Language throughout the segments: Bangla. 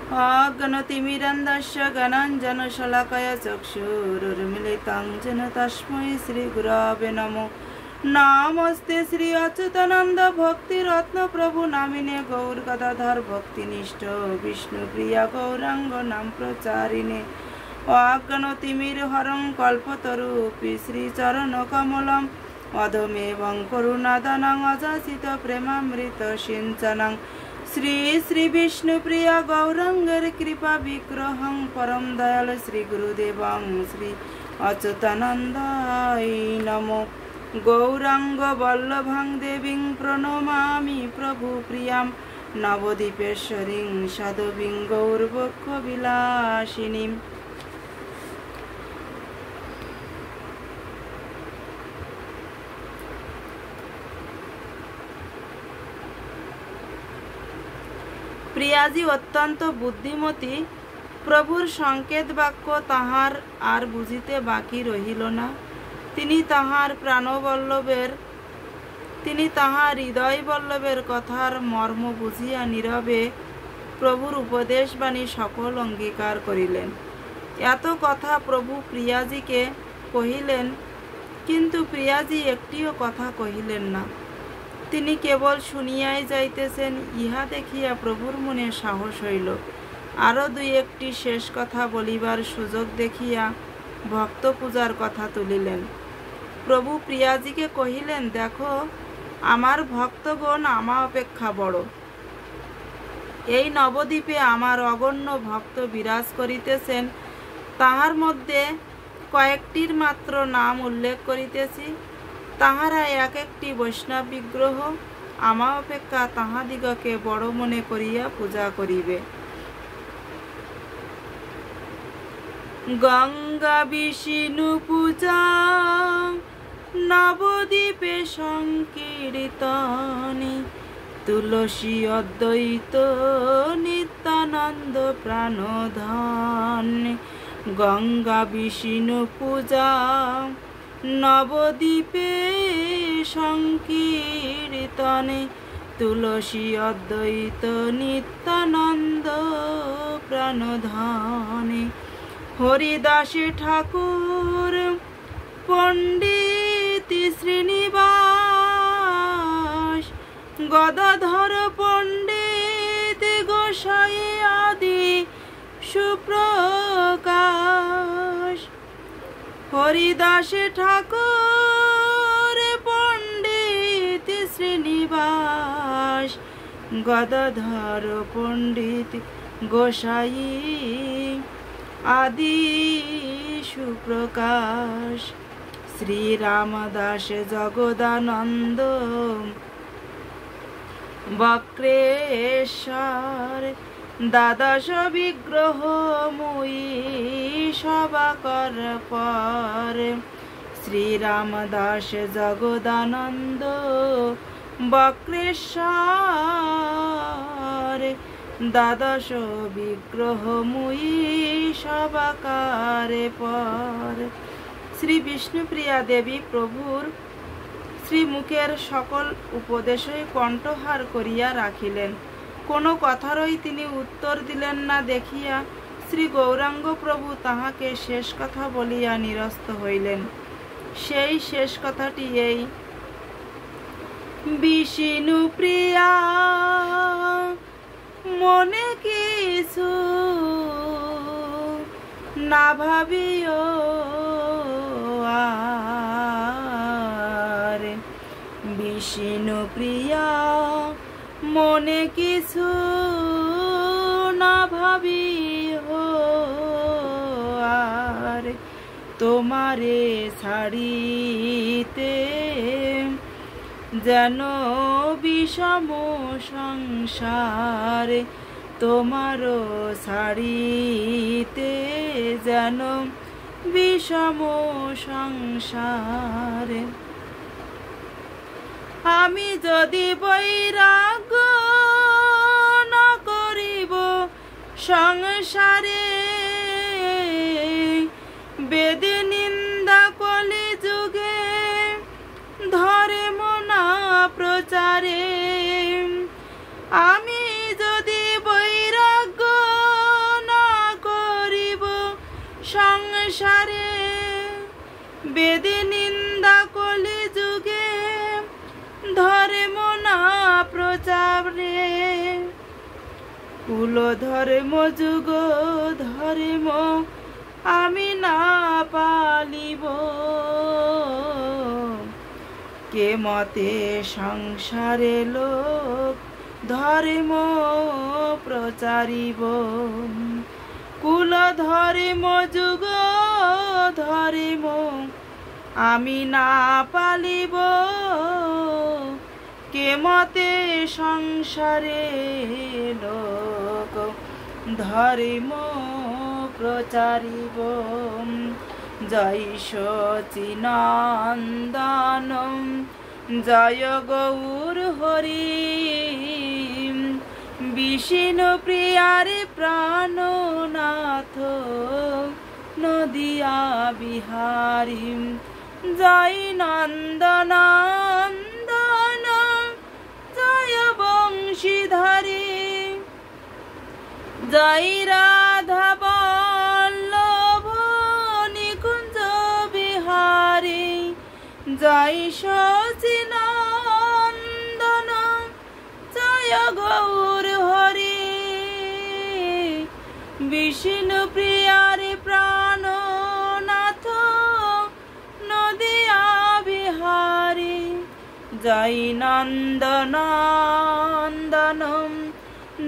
अज्ञानतिमिरन्धस्य ज्ञानाञ्जनशलाकया चक्षुरुन्मीलितं येन तस्मै श्रीगुरवे नमः। नमस्ते श्री अच्युतानंद भक्ति रत्न प्रभु नामिने गौर गदाधर भक्तिनिष्ठ विष्णुप्रिया गौरांग नाम प्रचारिणे अज्ञानतिमिर हरं कल्पतरुपि श्री चरण कमलं अधमेवं करुणादानं अजासित प्रेमामृत सिंचनं श्री श्री विष्णुप्रिया गौरांगर कृपा विग्रहं परम दयाल श्री गुरुदेवं श्री अच्युतानंदाय नमो। गौरांग वल्लभां देवीं प्रणमामि प्रभु प्रियां नवदीपेश्वरीं साधुवीं गौरवक्षविलासिनीं। प्रियाजी अत्यंत बुद्धिमती। प्रभुर संकेत वाक्य ताहार आर बुझिते बाकी रहिल ना। তিনি তাহার প্রাণবল্লভের তাহার হৃদয়বল্লভের কথার মর্ম বুঝিয়া নীরবে প্রভুর উপদেশবাণী সকল অঙ্গীকার করিলেন। এত কথা প্রভু প্রিয়াজিকে কহিলেন, কিন্তু প্রিয়াজি একটিও কথা কহিলেন না। তিনি কেবল শুনিয়াই যাইতেছেন। ইহা দেখিয়া প্রভুর মনে সাহস হইল। আরও দুই একটি শেষ কথা বলিবার সুযোগ দেখিয়া ভক্ত পূজার কথা তুলিলেন। প্রভু প্রিয়াজিকে কহিলেন, দেখো আমার ভক্তগণ আমা অপেক্ষা বড়। এই নবদ্বীপে আমার অগণ্য ভক্ত বিরাজ করিতেছেন। তাহার মধ্যে কয়েকটির মাত্র নাম উল্লেখ করিতেছি। তাহারা এক একটি বৈষ্ণব বিগ্রহ। আমা অপেক্ষা তাহাদিগকে বড় মনে করিয়া পূজা করিবে। গঙ্গা বিষ্ণু পূজা নবদ্বীপে সংকীর্তনে তুলসী অদ্বৈত নিত্যানন্দ প্রাণধন। গঙ্গা বিষ্ণু পূজা নবদ্বীপে সংকীর্তনে তুলসী অদ্বৈত নিত্যানন্দ প্রাণধনে। হরিদাস ঠাকুর পণ্ডিত শ্রীনিবাস গদাধর পণ্ডিত গোসাই আদি সুপ্রকাশ। হরিদাস ঠাকুর পণ্ডিত শ্রীনিবাস গদাধর পণ্ডিত গোসাই আদি সুপ্রকাশ। শ্রী রামদাস জগদানন্দ বক্রেশ্বর দ্বাদশ বিগ্রহ মুই সবাকর পর। শ্রী রামদাস জগদানন্দ বক্রেশ্বর দ্বাদশ বিগ্রহ মুই সবাকারে পর। শ্রী বিষ্ণুপ্রিয়া দেবী প্রভুর শ্রীমুখের সকল উপদেশই কণ্ঠহার করিয়া রাখিলেন। কোনো কথারই তিনি উত্তর দিলেন না দেখিয়া শ্রী গৌরাঙ্গ প্রভু তাহাকে শেষ কথা বলিয়া নিরস্ত হইলেন। সেই শেষ কথাটি এই, বিষ্ণুপ্রিয়া মনে কিছু না ভাবিও আর। বিষ্ণুপ্রিয়া মনে কিছু না ভাবিও আর। তোমারে ছাড়িতে যেন বিষম সংসার। তোমারও ছাড়িতে যেন বিষম সংসার। আমি যদি বৈরাগ্য না করিব সংসারে, বেদ নিন্দা কলি যুগে ধরে মনা প্রচারে। আমি যদি বৈরাগ্য কুল ধর্ম যুগ ধর্ম আমি না পালিব, কে মতে সংসারে লোক ধর্ম প্রচারিব। কুল ধর্ম যুগ ধর্ম আমি না পালিব, কে মতে সংসারে লোক ধর্ম প্রচারিব। জয় সচিনন্দন জয় গৌর হরি, বিষ্ণু প্রিয়ার প্রাণনাথ নদিয়া বিহারী। জয় নন্দনন্দন জয় বংশীধারী, জয় রাধা বল্লভ নিকুঞ্জ বিহারী। জয় সচিনন্দন জয় গৌর হরি, বিষ্ণু প্রিয়ার প্রাণনাথ নদিয়া বিহারী। জয় নন্দনন্দন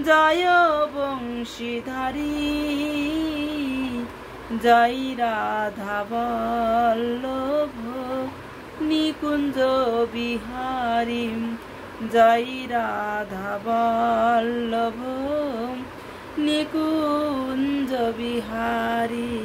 জয় বংশীধারী, জয় রাধা বল্লভ নিকুঞ্জ বিহারী। জয় রাধা বল্লভ নিকুঞ্জ বিহারী।